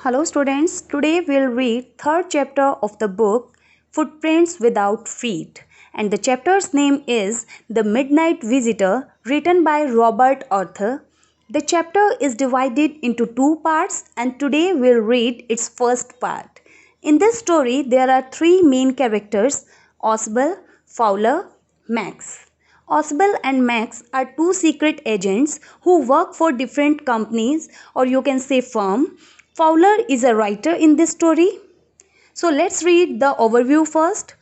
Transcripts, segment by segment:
Hello students, today we'll read third chapter of the book Footprints Without Feet, and the chapter's name is The Midnight Visitor, written by Robert Arthur. The chapter is divided into two parts and today we'll read its first part. In this story there are three main characters: Oswald, Fowler, Max. Oswald and Max are two secret agents who work for different companies, or you can say firm. Fowler is a writer in this story. So let's read the overview first.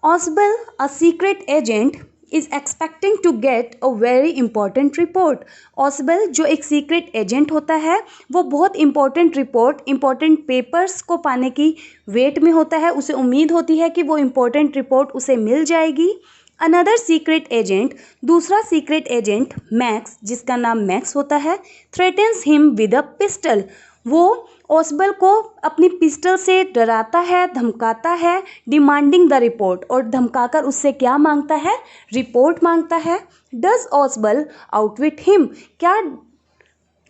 Oswald, a secret agent, is expecting to get a very important report. Oswald जो एक secret agent होता है वो बहुत important report, important papers को पाने की wait में होता है. उसे उम्मीद होती है कि वो इंपॉर्टेंट रिपोर्ट उसे मिल जाएगी. अनदर सीक्रेट एजेंट, दूसरा सीक्रेट एजेंट मैक्स, जिसका नाम मैक्स होता है, threatens him with a pistol. वो ओसबल को अपनी पिस्टल से डराता है, धमकाता है, डिमांडिंग द रिपोर्ट, और धमकाकर उससे क्या मांगता है? रिपोर्ट मांगता है. Does Osbal outwit him? क्या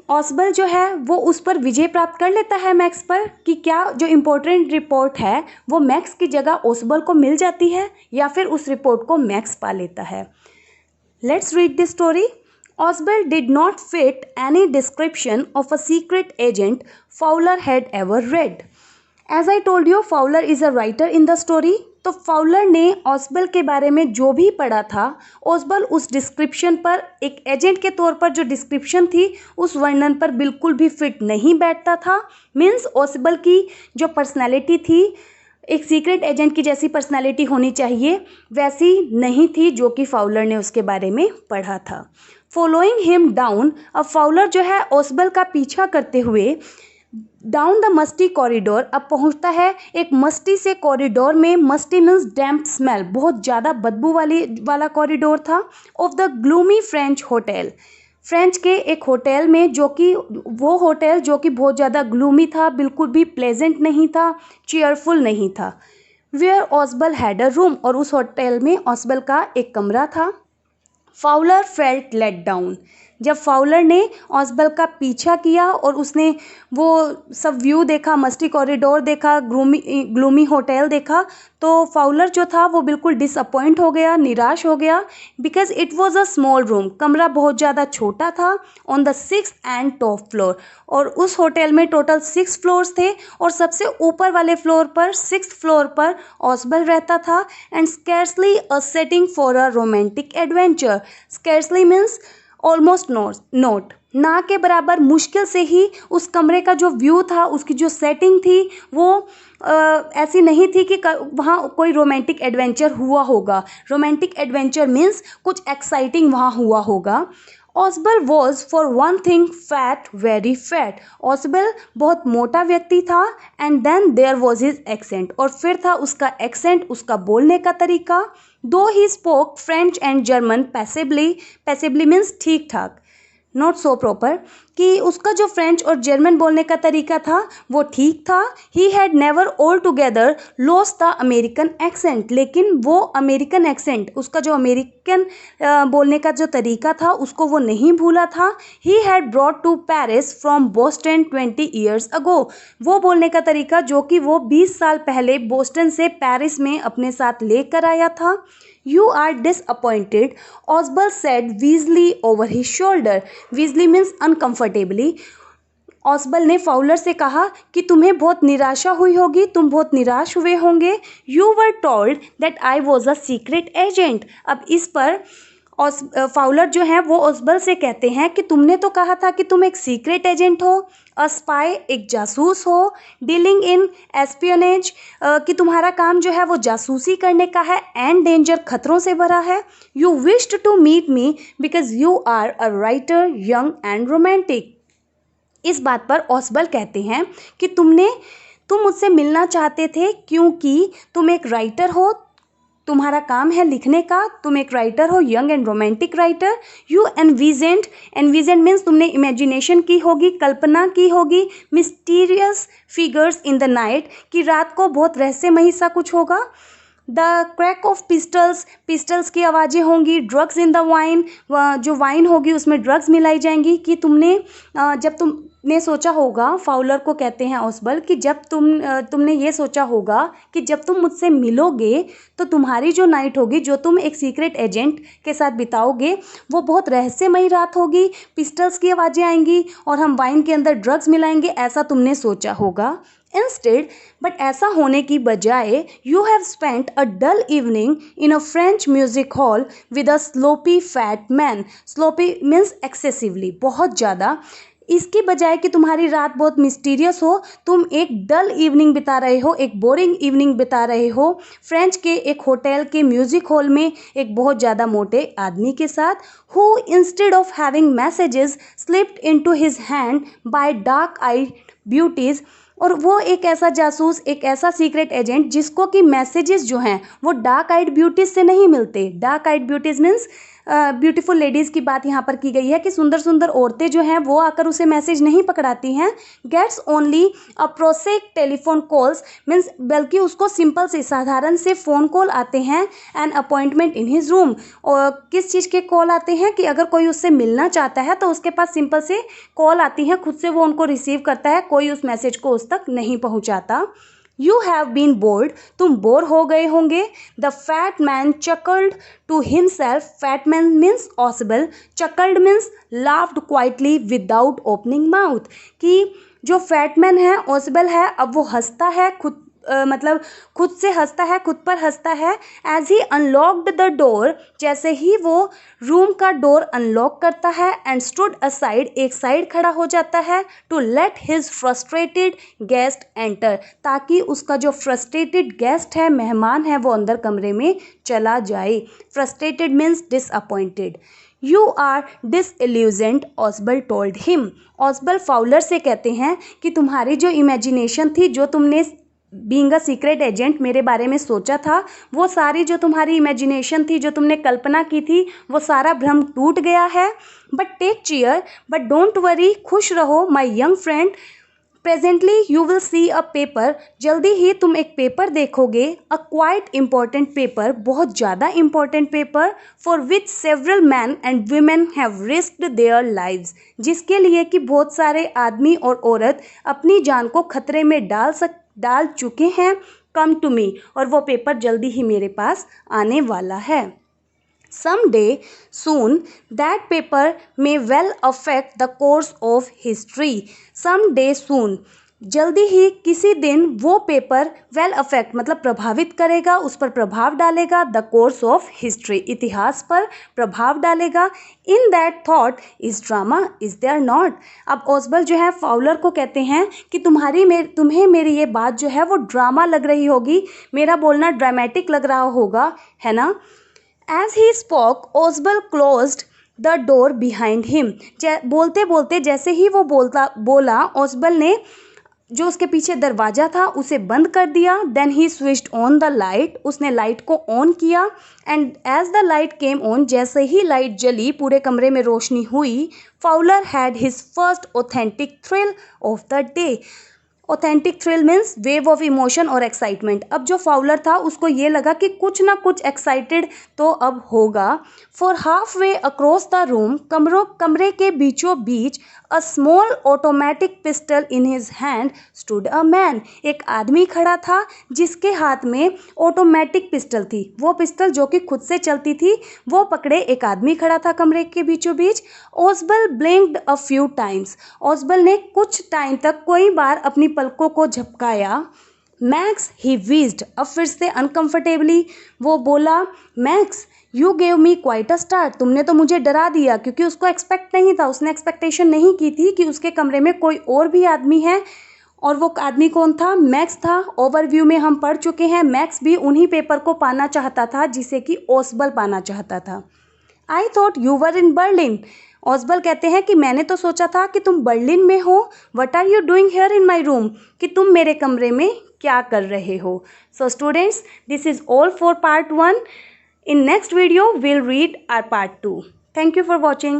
ओसबल जो है वो उस पर विजय प्राप्त कर लेता है मैक्स पर, कि क्या जो इम्पोर्टेंट रिपोर्ट है वो मैक्स की जगह ओसबल को मिल जाती है, या फिर उस रिपोर्ट को मैक्स पा लेता है? Let's read this story. Oswald did not fit any description of a secret agent Fowler had ever read. As I told you, Fowler is a writer in the story. तो Fowler ने ओसबल के बारे में जो भी पढ़ा था, ओसबल उस डिस्क्रिप्शन पर, एक एजेंट के तौर पर जो डिस्क्रिप्शन थी उस वर्णन पर बिल्कुल भी फिट नहीं बैठता था. मीन्स ओसबल की जो पर्सनैलिटी थी, एक सीक्रेट एजेंट की जैसी पर्सनैलिटी होनी चाहिए, वैसी नहीं थी जो कि फाउलर ने उसके बारे में पढ़ा था. फॉलोइंग हिम डाउन, अब फाउलर जो है ओसबल का पीछा करते हुए डाउन द मस्टी कॉरिडोर, अब पहुंचता है एक मस्टी से कॉरिडोर में. मस्टी मीन्स डैम्प स्मेल, बहुत ज़्यादा बदबू वाला कॉरिडोर था. Of the gloomy French hotel, French के एक होटल में, जो कि वो होटल जो कि बहुत ज़्यादा ग्लूमी था, बिल्कुल भी प्लेजेंट नहीं था, चेयरफुल नहीं था. वेयर ओसबल हैड अ रूम, और उस होटल में ओसबल का एक कमरा था. फाउलर फेल्ट लेट डाउन, जब फाउलर ने ओसबल का पीछा किया और उसने वो सब व्यू देखा, मस्टी कॉरिडोर देखा, ग्लूमी होटल देखा, तो फाउलर जो था वो बिल्कुल डिसअपॉइंट हो गया, निराश हो गया. Because it was a small room, कमरा बहुत ज़्यादा छोटा था. On the 6th and top floor, और उस होटल में टोटल 6 फ्लोर्स थे, और सबसे ऊपर वाले फ्लोर पर, 6th फ्लोर पर ओसबल रहता था. And scarcely a setting for a romantic adventure. Scarcely means almost note, ना के बराबर, मुश्किल से ही उस कमरे का जो व्यू था, उसकी जो सेटिंग थी, वो ऐसी नहीं थी कि वहाँ कोई रोमांटिक एडवेंचर हुआ होगा. रोमांटिक एडवेंचर मीन्स कुछ एक्साइटिंग वहाँ हुआ होगा. Osbal was for one thing fat, very fat. Osbal बहुत मोटा व्यक्ति था. And then there was his accent, और फिर था उसका एक्सेंट, उसका बोलने का तरीका. Though he spoke French and German passably, passably means ठीक ठाक, नॉट सो प्रॉपर, कि उसका जो फ्रेंच और जर्मन बोलने का तरीका था वो ठीक था. He had never all together lost the American accent, लेकिन वो अमेरिकन एक्सेंट, उसका जो अमेरिकन बोलने का जो तरीका था उसको वो नहीं भूला था. He had brought to Paris from Boston 20 years ago, वो बोलने का तरीका जो कि वो 20 साल पहले बोस्टन से पेरिस में अपने साथ लेकर आया था. You are disappointed, Oswald said Weasley over his shoulder. Weasley means uncomfortably. ओसबल ने फाउलर से कहा कि तुम्हें बहुत निराशा हुई होगी, तुम बहुत निराश हुए होंगे. You were told that I was a secret agent. अब इस पर फाउलर जो है वो ओसबल से कहते हैं कि तुमने तो कहा था कि तुम एक सीक्रेट एजेंट हो, अ स्पाई, एक जासूस हो, डीलिंग इन एस्पियोनेज, कि तुम्हारा काम जो है वो जासूसी करने का है, एंड डेंजर, खतरों से भरा है. You wished to meet me because you are a writer, young and romantic. इस बात पर ओसबल कहते हैं कि तुम मुझसे मिलना चाहते थे क्योंकि तुम एक राइटर हो, तुम्हारा काम है लिखने का, तुम एक राइटर हो, young and romantic writer. You envisaged, envisaged means तुमने इमेजिनेशन की होगी, कल्पना की होगी, mysterious figures in the night, कि रात को बहुत रहस्यमयी सा कुछ होगा. The crack of pistols, pistols की आवाज़ें होंगी. ड्रग्स इन द वाइन, जो वाइन होगी उसमें ड्रग्स मिलाई जाएंगी, कि तुमने जब तुम ने सोचा होगा, फाउलर को कहते हैं ओसबल, कि जब तुमने ये सोचा होगा कि जब तुम मुझसे मिलोगे तो तुम्हारी जो नाइट होगी, जो तुम एक सीक्रेट एजेंट के साथ बिताओगे, वो बहुत रहस्यमयी रात होगी, पिस्टल्स की आवाज़ें आएंगी और हम वाइन के अंदर ड्रग्स मिलाएंगे, ऐसा तुमने सोचा होगा। इंस्टेड, बट ऐसा होने की बजाय, you have spent a dull evening in a French music hall with a sloppy fat man. Sloppy means excessively, बहुत ज़्यादा। इसकी बजाय कि तुम्हारी रात बहुत मिस्टीरियस हो, तुम एक डल इवनिंग बिता रहे हो, एक बोरिंग इवनिंग बिता रहे हो फ्रेंच के एक होटल के म्यूजिक हॉल में एक बहुत ज़्यादा मोटे आदमी के साथ, who instead of having messages slipped into his hand by dark eyed beauties. और वो एक ऐसा जासूस, एक ऐसा सीक्रेट एजेंट जिसको कि मैसेजेस जो हैं वो डार्क आइड ब्यूटीज़ से नहीं मिलते। Dark eyed beauties means beautiful ladies की बात यहाँ पर की गई है कि सुंदर सुंदर औरतें जो हैं वो आकर उसे मैसेज नहीं पकड़ाती हैं। Gets only a prosaic telephone calls means, बल्कि उसको सिंपल से साधारण से फ़ोन कॉल आते हैं, an appointment in his room. और किस चीज़ के कॉल आते हैं कि अगर कोई उससे मिलना चाहता है तो उसके पास सिंपल से कॉल आती हैं, खुद से वो उनको रिसीव करता है, कोई उस मैसेज को उस तक नहीं पहुँचाता। You have been bored, तुम बोर हो गए होंगे। The fat man chuckled to himself. Fat man means Osbel. Chuckled means laughed quietly without opening mouth. कि जो फैट मैन है, ओसबल है, अब वो हंसता है मतलब खुद से हंसता है, खुद पर हंसता है। As he unlocked the door, जैसे ही वो रूम का डोर अनलॉक करता है, एंड स्टूड असाइड, एक साइड खड़ा हो जाता है, to let his frustrated guest enter, ताकि उसका जो फ्रस्ट्रेटेड गेस्ट है, मेहमान है, वो अंदर कमरे में चला जाए। Frustrated means disappointed. You are disillusioned, Osbal told him. Osbal Fowler से कहते हैं कि तुम्हारी जो इमेजिनेशन थी, जो तुमने बीइंग अ सीक्रेट एजेंट मेरे बारे में सोचा था, वो सारी जो तुम्हारी इमेजिनेशन थी, जो तुमने कल्पना की थी, वो सारा भ्रम टूट गया है। But take cheer, but don't worry, खुश रहो my young friend. Presently you will see a paper, जल्दी ही तुम एक पेपर देखोगे। अ क्वाइट इम्पॉर्टेंट पेपर, बहुत ज़्यादा important paper, for which several man and women have risked their lives, जिसके लिए कि बहुत सारे आदमी और औरत अपनी जान को खतरे में डाल चुके हैं। कम टू मी, और वो पेपर जल्दी ही मेरे पास आने वाला है। Someday soon that paper may well affect the course of history. Someday soon, जल्दी ही किसी दिन वो पेपर वेल अफेक्ट मतलब प्रभावित करेगा, उस पर प्रभाव डालेगा, द कोर्स ऑफ हिस्ट्री, इतिहास पर प्रभाव डालेगा। In that thought is drama, is there not. अब ओसबल जो है फाउलर को कहते हैं कि तुम्हें मेरी ये बात जो है वो ड्रामा लग रही होगी, मेरा बोलना ड्रामेटिक लग रहा होगा, है ना। As he spoke, Osbel closed the door behind him. बोलते बोलते जैसे ही वो बोला, ओसबल ने जो उसके पीछे दरवाज़ा था उसे बंद कर दिया। Then he switched on the light, उसने लाइट को ऑन किया। And as the light came on, जैसे ही लाइट जली, पूरे कमरे में रोशनी हुई, Fowler had his first authentic thrill of the day. Authentic thrill means wave of emotion और एक्साइटमेंट। अब जो फाउलर था उसको ये लगा कि कुछ ना कुछ एक्साइटेड तो अब होगा। For halfway across the room, कमरे के बीचों बीच, a small automatic pistol in his hand stood a man, एक आदमी खड़ा था जिसके हाथ में ऑटोमेटिक पिस्टल थी। वो पिस्टल जो कि खुद से चलती थी, वो पकड़े एक आदमी खड़ा था कमरे के बीचों बीच। ओसबल ब्लिंक्ड अ फ्यू टाइम्स, ओसबल ने कुछ टाइम तक कई बार अपनी पलकों को झपकाया। मैक्स, ही वीज्ड, अब फिर से अनकंफर्टेबली वो बोला, max you gave me quite a start, तुमने तो मुझे डरा दिया, क्योंकि उसको एक्सपेक्ट नहीं था, उसने एक्सपेक्टेशन नहीं की थी कि उसके कमरे में कोई और भी आदमी है। और वो आदमी कौन था? मैक्स था। ओवरव्यू में हम पढ़ चुके हैं, मैक्स भी उन्हीं पेपर को पाना चाहता था जिसे कि ओसबल पाना चाहता था। I thought you were in Berlin, Osbal कहते हैं कि मैंने तो सोचा था कि तुम बर्लिन में हो। What are you doing here in my room, कि तुम मेरे कमरे में क्या कर रहे हो। So students, this is all for part 1. In next video, we'll read our part 2. Thank you for watching.